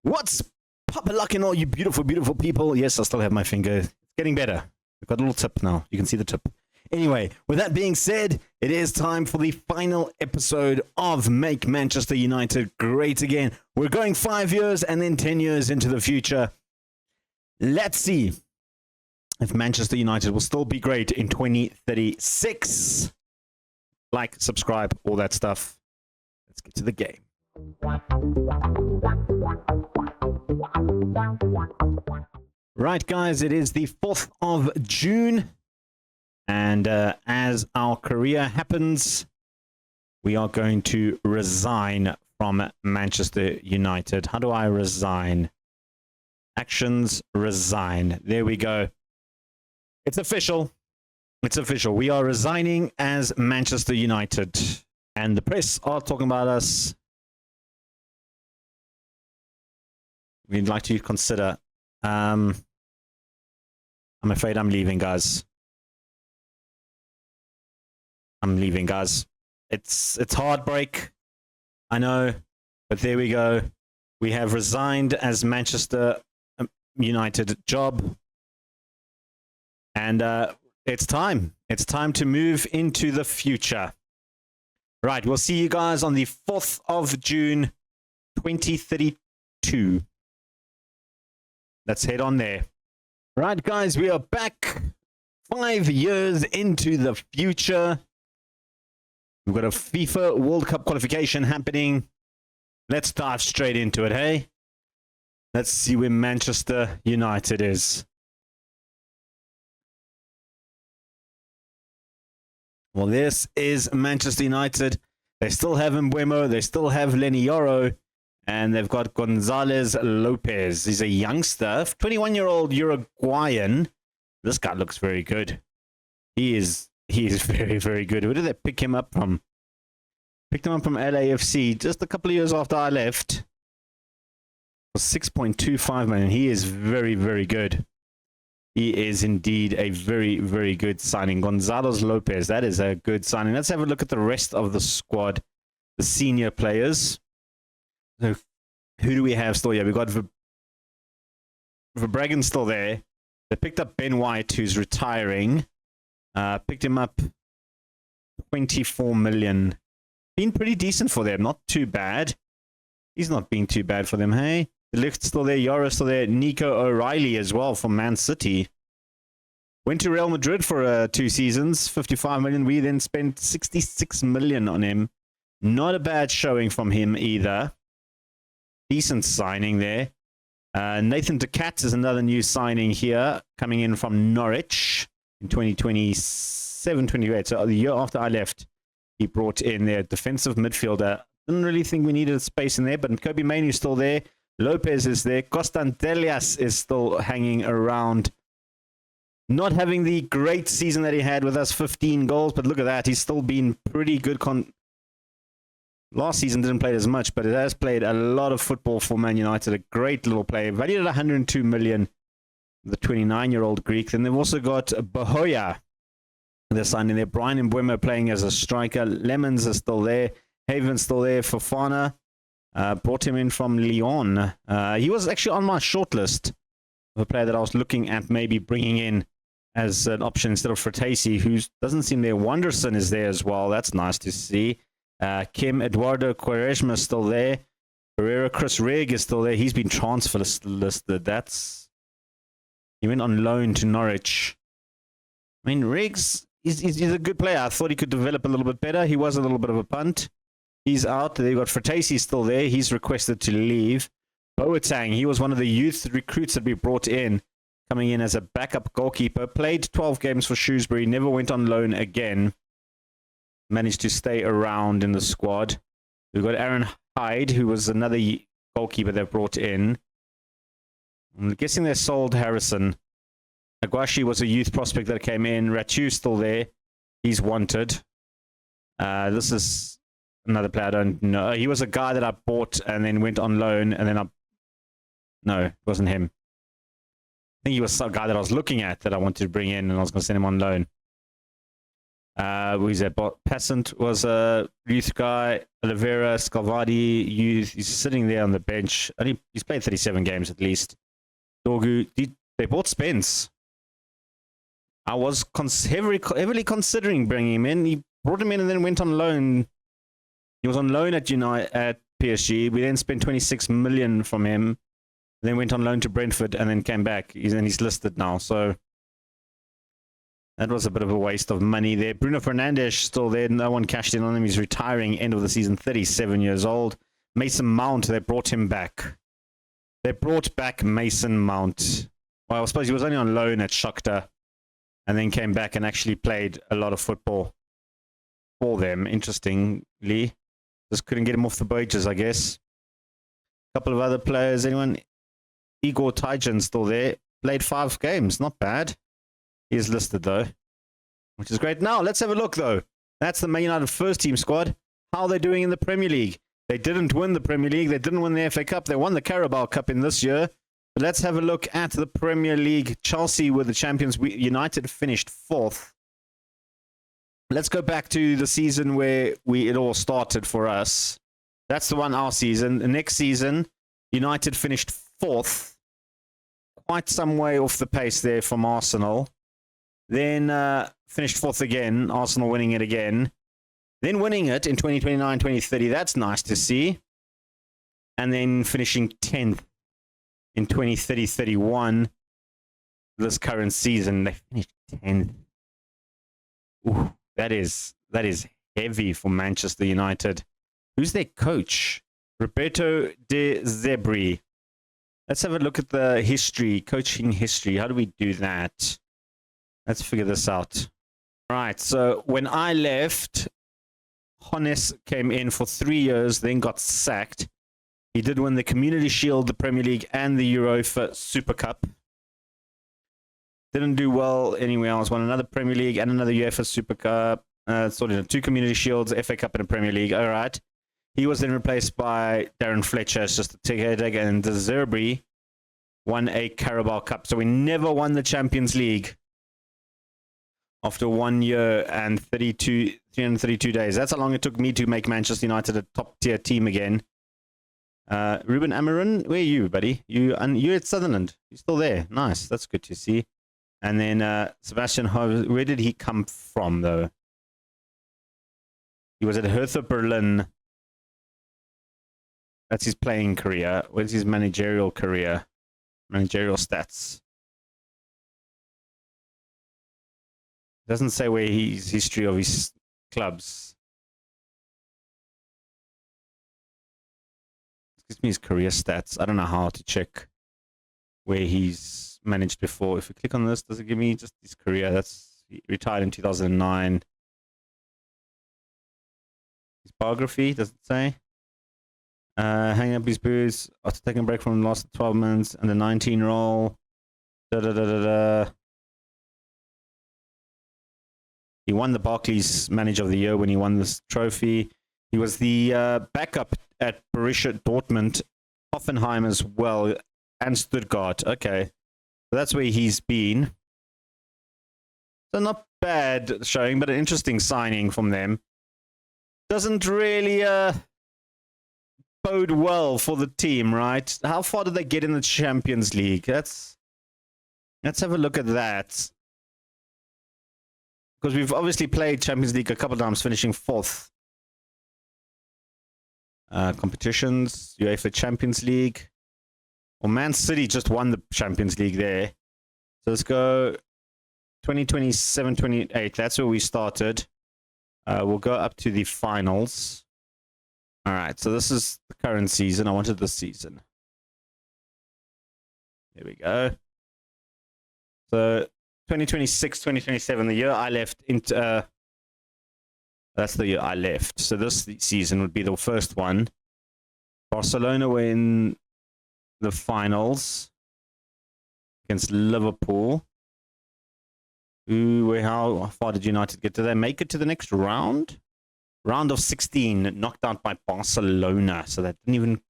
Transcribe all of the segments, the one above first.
What's Papa Luck and all you beautiful, beautiful people? Yes, I still have my finger. It's getting better. I've got a little tip now. You can see the tip. Anyway, with that being said, it is time for the final episode of Make Manchester United Great Again. We're going 5 years and then 10 years into the future. Let's see if Manchester United will still be great in 2036. Like, subscribe, all that stuff. Let's get to the game. Right, guys, it is the 4th of June. And as our career happens, we are going to resign from Manchester United. How do I resign? Actions, resign. There we go. It's official. It's official. We are resigning as Manchester United. And the press are talking about us. We'd like to consider. I'm afraid I'm leaving, guys. I'm leaving, guys. It's heartbreak. I know. But there we go. We have resigned as Manchester United job. And it's time. It's time to move into the future. Right, we'll see you guys on the 4th of June, 2032. Let's head on there. Right, guys, we are back 5 years into the future. We've got a FIFA World Cup qualification happening. Let's dive straight into it, hey? Let's see where Manchester United is. Well, this is Manchester United. They still have Mbeumo. They still have Lenny Yoro. And they've got Gonzalez Lopez. He's a youngster, 21-year-old Uruguayan. This guy looks very good. He is very, very good. Where did they pick him up from? Picked him up from LAFC just a couple of years after I left. For 6.25 million. He is very, very good. He is indeed a very, very good signing. Gonzalez Lopez, that is a good signing. Let's have a look at the rest of the squad, the senior players. So, who do we have still here? We've got Verbruggen still there. They picked up Ben White, who's retiring. Picked him up 24 million. Been pretty decent for them. Not too bad. He's not been too bad for them, hey? De Ligt still there. Yoro still there. Nico O'Reilly as well from Man City. Went to Real Madrid for 2 seasons. 55 million. We then spent 66 million on him. Not a bad showing from him either. Decent signing there. Nathan De Cat is another new signing here, coming in from Norwich in 2027-28. So the year after I left, he brought in their defensive midfielder. Didn't really think we needed space in there, but Kobe Mainoo's still there. Lopez is there. Constantelias is still hanging around. Not having the great season that he had with us, 15 goals, but look at that. He's still been pretty good. Last season didn't play as much, but it has played a lot of football for Man United. A great little player. Valued at 102 million, the 29-year-old Greek. Then they've also got Bahoya. They're signing there. Brian Mbeumo playing as a striker. Lemons is still there. Haven's still there. Fofana brought him in from Lyon. He was actually on my shortlist of a player that I was looking at maybe bringing in as an option instead of Fratesi, who doesn't seem there. Wanderson is there as well. That's nice to see. Kim Eduardo Quaresma is still there. Pereira Chris Rigg is still there. He's been transfer listed. He went on loan to Norwich. I mean, Riggs, he's a good player. I thought he could develop a little bit better. He was a little bit of a punt. He's out. They've got Fratesi still there. He's requested to leave. Boateng, he was one of the youth recruits that we brought in, coming in as a backup goalkeeper. Played 12 games for Shrewsbury. Never went on loan again. Managed to stay around in the squad. We've got Aaron Hyde, who was another goalkeeper they brought in. I'm guessing they sold Harrison. Aguashi was a youth prospect that came in. Ratu's still there. He's wanted. This is another player I don't know. He was a guy that I bought and then went on loan. And then no, it wasn't him. I think he was some guy that I was looking at that I wanted to bring in and I was going to send him on loan. Who's that? Passant was a youth guy. Oliveira, Scalvadi, youth. He's sitting there on the bench. He's played 37 games at least. Dorgu, they bought Spence. I was heavily considering bringing him in. He brought him in and then went on loan. He was on loan at PSG. We then spent 26 million from him. Then went on loan to Brentford and then came back. He's listed now. So that was a bit of a waste of money there. Bruno Fernandes still there. No one cashed in on him. He's retiring end of the season, 37 years old. Mason Mount, they brought him back. They brought back Mason Mount. Well, I suppose he was only on loan at Shakhtar and then came back and actually played a lot of football for them, interestingly. Just couldn't get him off the benches, I guess. A couple of other players. Anyone? Igor Tyjan still there. Played 5 games. Not bad. He is listed, though, which is great. Now, let's have a look, though. That's the Man United first team squad. How are they doing in the Premier League? They didn't win the Premier League. They didn't win the FA Cup. They won the Carabao Cup in this year. But let's have a look at the Premier League. Chelsea were the champions. United finished 4th. Let's go back to the season where it all started for us. That's the one, our season. The next season, United finished 4th. Quite some way off the pace there from Arsenal. Then finished 4th again. Arsenal winning it again. Then winning it in 2029, 2030. That's nice to see. And then finishing 10th in 2030, 31. This current season, they finished 10th. Ooh. That is heavy for Manchester United. Who's their coach? Roberto De Zerbi. Let's have a look at the history, coaching history. How do we do that? Let's figure this out. All right, so when I left, Hones came in for 3 years, then got sacked. He did win the Community Shield, the Premier League, and the Europa Super Cup. Didn't do well anywhere else. Won another Premier League and another UEFA Super Cup. Sort of 2 Community Shields, FA Cup, and a Premier League. All right. He was then replaced by Darren Fletcher. It's just a tick, and De Zerbi won a Carabao Cup. So we never won the Champions League after 1 year and 332 days. That's how long it took me to make Manchester United a top-tier team again. Ruben Amorim, where are you, buddy? You're at Sunderland. You're still there. Nice. That's good to see. And then Sebastian Hoever, where did he come from, though? He was at Hertha Berlin. That's his playing career. Where's his managerial career? Managerial stats. Doesn't say where his history of his clubs. It gives me his career stats. I don't know how to check where he's managed before. If we click on this, does it give me just his career? He retired in 2009. His biography, does it say? Hanging up his boots after taking a break from the last 12 months and the 19 role. He won the Barclays Manager of the Year when he won this trophy. He was the backup at Borussia Dortmund, Hoffenheim as well, and Stuttgart. Okay. So that's where he's been. So not bad showing, but an interesting signing from them. Doesn't really bode well for the team, right? How far did they get in the Champions League? Let's have a look at that. Because we've obviously played Champions League a couple of times, finishing 4th. Competitions, UEFA Champions League. Well, Man City just won the Champions League there. So let's go 2027, 28. That's where we started. We'll go up to the finals. All right, so this is the current season. I wanted this season. There we go. So 2026, 2027, the year I left into... that's the year I left. So this season would be the first one. Barcelona were in the finals against Liverpool. How far did United get? Did they make it to the next round? Round of 16, knocked out by Barcelona. So they didn't even...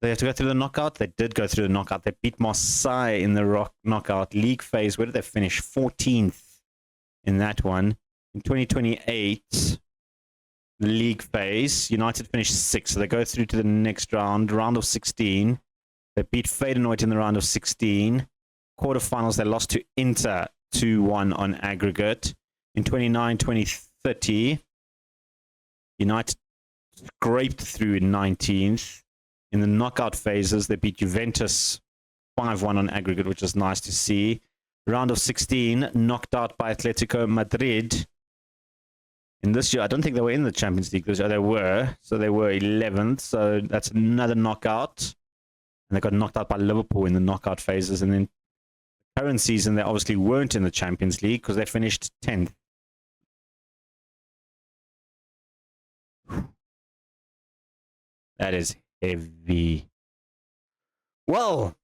They have to go through the knockout? They did go through the knockout. They beat Marseille in the knockout league phase. Where did they finish? 14th in that one. In 2028, the league phase, United finished 6th, so they go through to the next round of 16. They beat Feyenoord in the round of 16. Quarterfinals, they lost to Inter 2-1 on aggregate. In 2030, United scraped through in 19th. In the knockout phases, they beat Juventus 5-1 on aggregate, which is nice to see. Round of 16, knocked out by Atletico Madrid. In this year, I don't think they were in the Champions League this year. They were. So they were 11th. So that's another knockout. And they got knocked out by Liverpool in the knockout phases. And then the current season, they obviously weren't in the Champions League because they finished 10th. That is heavy. Well,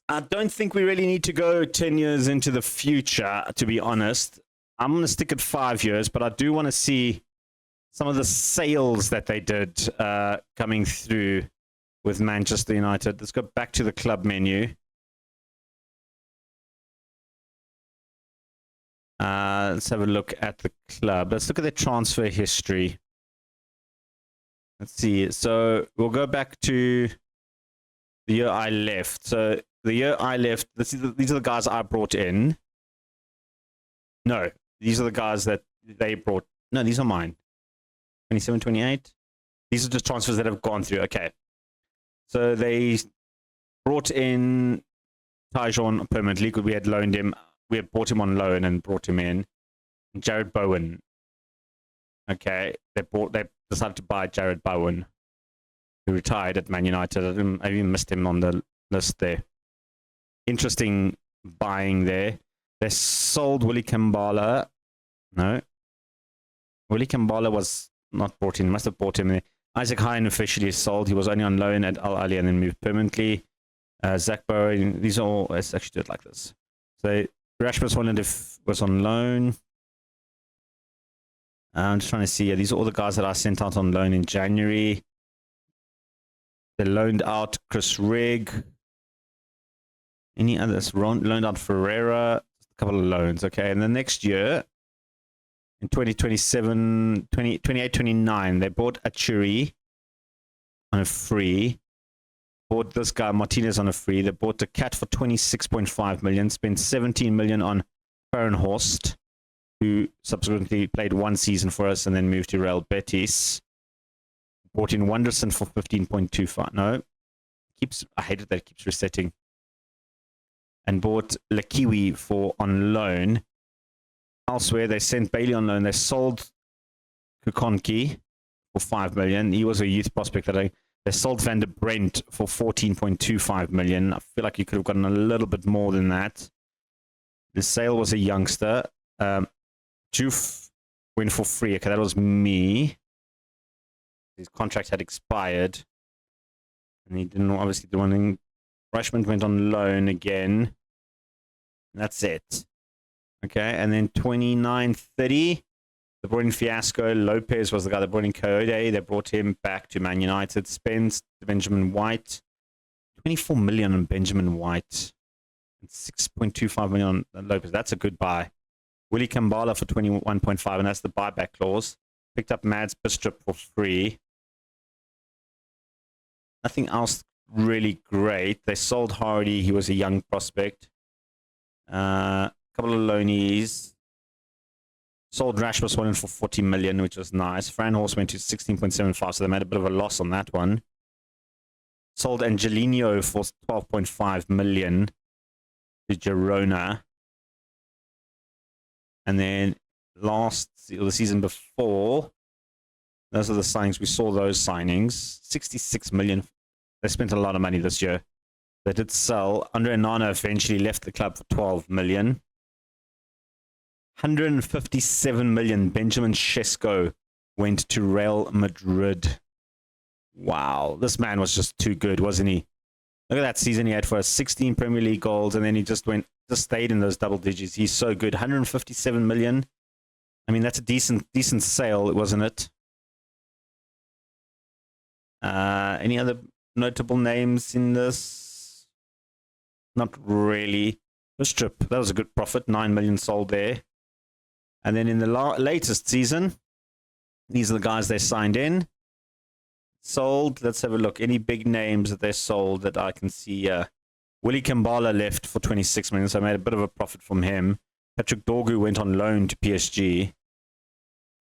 I don't think we really need to go 10 years into the future, to be honest. I'm going to stick at 5 years, but I do want to see some of the sales that they did coming through with Manchester United. Let's go back to the club menu. Let's have a look at the club. Let's look at their transfer history. Let's see. So we'll go back to the year I left. So the year I left, these are the guys I brought in. No, these are the guys that they brought. No, these are mine. 27, 28. These are just transfers that have gone through. Okay. So they brought in Tyjon permanently because we had loaned him. We had bought him on loan and brought him in. Jared Bowen. Okay. They decided to buy Jared Bowen, who retired at Man United. I even missed him on the list there. Interesting buying there. They sold Willie Kambala. No. Willie Kambala was not bought in. Must have bought him. Isaac Hine officially sold. He was only on loan at Al Ahly and then moved permanently. Zach Bowen. These are all... Let's actually do it like this. So Rasmus Holland was on loan. I'm just trying to see. These are all the guys that I sent out on loan in January. They loaned out Chris Rigg. Any others? Loaned out Ferreira. A couple of loans. Okay. And the next year, in 2027, 28, 29, they bought Achuri on a free. Bought this guy, Martinez, on a free. They bought the Cat for 26.5 million. Spent 17 million on Fahrenhorst, who subsequently played one season for us and then moved to Real Betis. Bought in Wonderson for 15.25. No. I hate it that it keeps resetting. And bought Lakiwi for on loan. Elsewhere, they sent Bailey on loan. They sold Kukonki for 5 million. He was a youth prospect that they sold Van der Brent for 14.25 million. I feel like you could have gotten a little bit more than that. The sale was a youngster. Juf went for free. Okay, that was me. His contract had expired. And he didn't obviously do anything. Rushman went on loan again. And that's it. Okay, and then 29-30. They brought in Fiasco. Lopez was the guy that brought in Coyote. They brought him back to Man United. Spence, Benjamin White. 24 million on Benjamin White. And 6.25 million on Lopez. That's a good buy. Willie Kambala for 21.5, and that's the buyback clause. Picked up Mads Bistrup for free. Nothing else really great. They sold Hardy. He was a young prospect. A couple of loanees. Sold Rasmus Holland for 40 million, which was nice. Fran Horse went to 16.75, so they made a bit of a loss on that one. Sold Angelino for 12.5 million to Girona. And then the season before, those are the signings. We saw those signings. 66 million. They spent a lot of money this year. They did sell. Andre Nana eventually left the club for 12 million. 157 million. Benjamin Sesko went to Real Madrid. Wow. This man was just too good, wasn't he? Look at that season he had for us. 16 Premier League goals, and then he just stayed in those double digits. He's so good. 157 million. I mean, that's a decent sale, wasn't it? Any other notable names in this? Not really. Bistrup, that was a good profit. 9 million sold there. And then in the latest season, these are the guys they signed in. Sold. Let's have a look. Any big names that they sold that I can see? Willie Kambala left for 26 million, so I made a bit of a profit from him. Patrick Dorgu went on loan to PSG.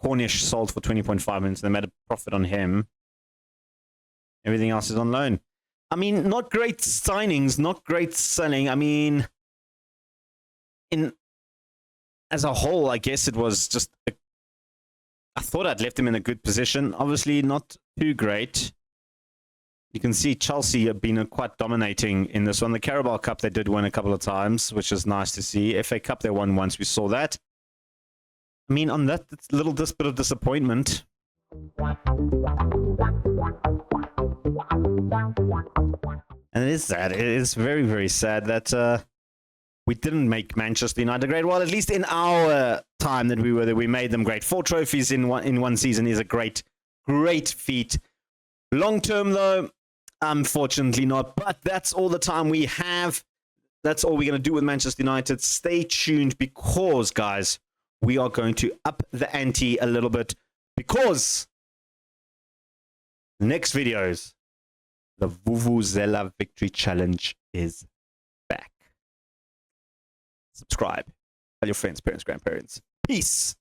Cornish sold for 20.5 million, so they made a profit on him. Everything else is on loan. I mean, not great signings, not great selling. I mean, as a whole, I guess it was just... I thought I'd left him in a good position. Obviously, not too great. You can see Chelsea have been quite dominating in this one. The Carabao Cup, they did win a couple of times, which is nice to see. FA Cup, they won once. We saw that. I mean, on that little bit of disappointment. And it is sad. It is very, very sad that we didn't make Manchester United great. Well, at least in our time that we were there, we made them great. 4 trophies in one season is a great feat. Long term, though, unfortunately not. But that's all the time we have. That's all we're going to do with Manchester United. Stay tuned because, guys, we are going to up the ante a little bit because the next videos, the Vuvuzela Victory Challenge is back. Subscribe. Tell your friends, parents, grandparents. Peace.